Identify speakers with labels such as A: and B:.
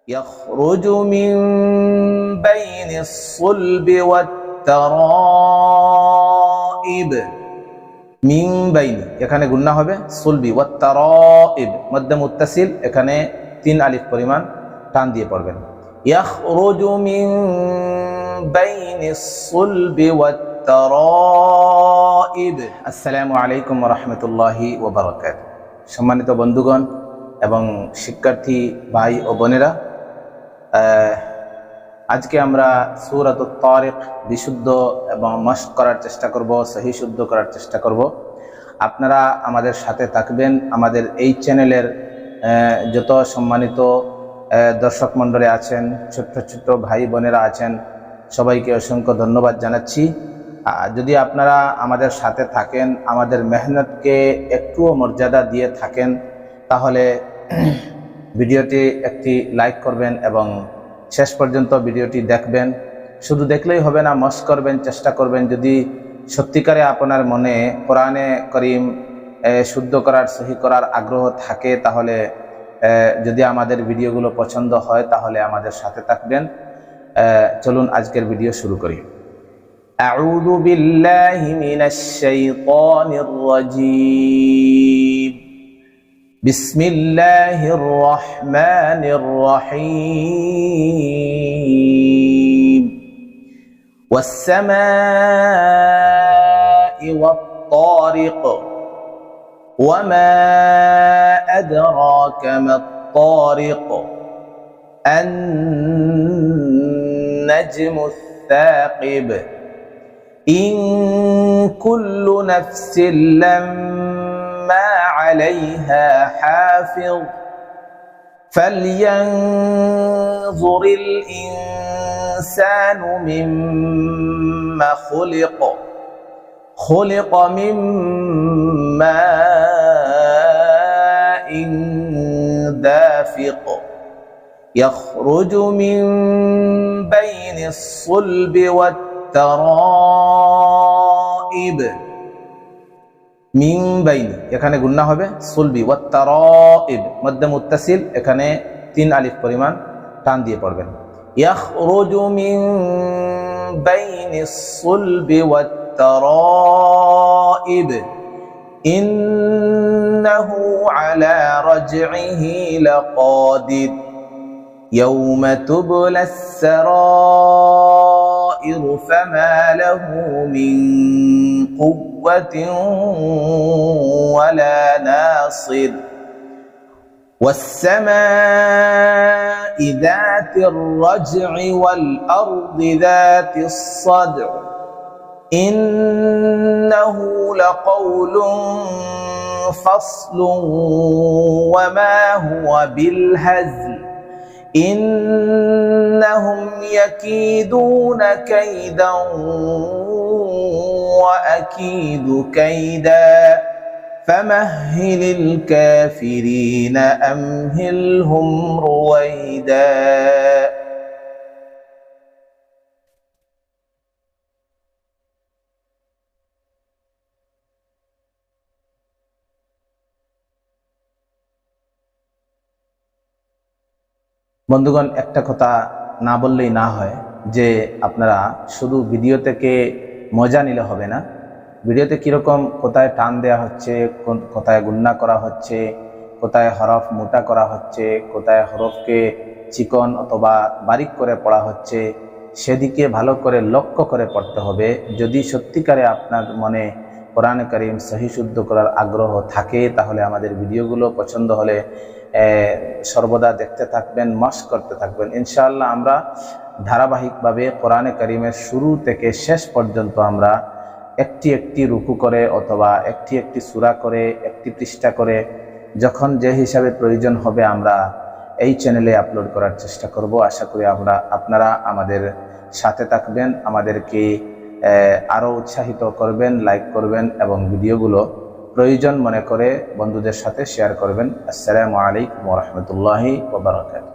A: يخرج من بين الصلب والترائب মিন বাইনি এখানে গুন্না হবে সুলবি ওয়াত-তারাইব মধ্যে মুত্তাসিল এখানে 3 আলিফ পরিমাণ টান দিয়ে পড়বেন ইয়াখরুজু মিন বাইনিস সুলবি ওয়াত-তারাইব। আসসালামু আলাইকুম ওয়া রাহমাতুল্লাহি ওয়া বারাকাতুহু। সম্মানিত বন্ধুগণ এবং শিক্ষার্থী ভাই ও বোনেরা, আজকে আমরা সূরাতুত তারিক বিশুদ্ধ এবং মশক করার চেষ্টা করব, সহি শুদ্ধ করার চেষ্টা করব। আপনারা আমাদের সাথে থাকবেন। আমাদের এই চ্যানেলের যত সম্মানিত দর্শক মণ্ডলী আছেন, ছোট্ট ছোট্ট ভাই বোনেরা আছেন, সবাইকে অসংখ্য ধন্যবাদ জানাচ্ছি। যদি আপনারা আমাদের সাথে থাকেন, আমাদের মেহনতকে একটুও মর্যাদা দিয়ে থাকেন, তাহলে ভিডিওটি একটি লাইক করবেন এবং শেষ পর্যন্ত ভিডিওটি দেখবেন। শুধু দেখলেই হবে না, মশক করবেন, চেষ্টা করবেন। যদি সত্যিকারে আপনার মনে কোরআনে করিম শুদ্ধ করার, সহি করার আগ্রহ থাকে, তাহলে যদি আমাদের ভিডিওগুলো পছন্দ হয় তাহলে আমাদের সাথে থাকবেন। চলুন আজকের ভিডিও শুরু করি। আউযু বিল্লাহি মিনাশ শাইতানির রাজীম। বিসমিল্লাহির রহমানির রহিম। والسماء والطارق وما أدراك ما الطارق النجم الثاقب إن كل نفس لما عليها حافظ فلينظر الإنسان مما خلق من ماء دافق يخرج من بين الصلب والترائب মিন বাইনি এখানে গুন্না হবে সুলবি ওয়াত-তারাইব মধ্যে মুত্তাসিল এখানে 3 আলিফ পরিমাণ টান দিয়ে পড়বেন ইয়াখরুজু মিন বাইনিস সুলবি ওয়াত-তারাইব ইন্নাহু আলা রাজইহি লাকাদির ইয়াওমা তুবলাস সারাইর ফামা লাহু মিন قوة ولا ناصر والسماء ذات الرجع والأرض ذات الصدع إنه لقول فصل وما هو بالهزل إنهم يكيدون كيدا وأكيد كيدا فمهل الكافرين أمهلهم رويدا। বন্ধুগণ, একটা কথা না বললেই না হয় যে আপনারা শুধু ভিডিও থেকে মজা নিলে হবে না। ভিডিওতে কীরকম কোথায় টান দেওয়া হচ্ছে, কোথায় গুন্না করা হচ্ছে, কোথায় হরফ মোটা করা হচ্ছে, কোথায় হরফকে চিকন অথবা বারিক করে পড়া হচ্ছে, সেদিকে ভালো করে লক্ষ্য করে পড়তে হবে। যদি সত্যিকারে আপনার মনে কোরআনে কারীম সহি শুদ্ধ করার আগ্রহ থাকে, তাহলে আমাদের ভিডিওগুলো পছন্দ হলে সর্বদা দেখতে থাকবেন, মশক করতে থাকবেন। ইনশাআল্লাহ আমরা ধারাবাহিকভাবে কোরআনে কারীমের শুরু থেকে শেষ পর্যন্ত আমরা একটি একটি রুকু করে অথবা একটি একটি সূরা করে, একটি পৃষ্ঠা করে, যখন যে হিসাবে প্রয়োজন হবে আমরা এই চ্যানেলে আপলোড করার চেষ্টা করব। আশা করি আপনারা আমাদের সাথে থাকবেন, আমাদেরকে আরও উৎসাহিত করবেন, লাইক করবেন এবং ভিডিওগুলো প্রয়োজন মনে করে বন্ধুদের সাথে শেয়ার করবেন। আসসালামু আলাইকুম ওয়া রাহমাতুল্লাহি ওয়া বারাকাতুহু।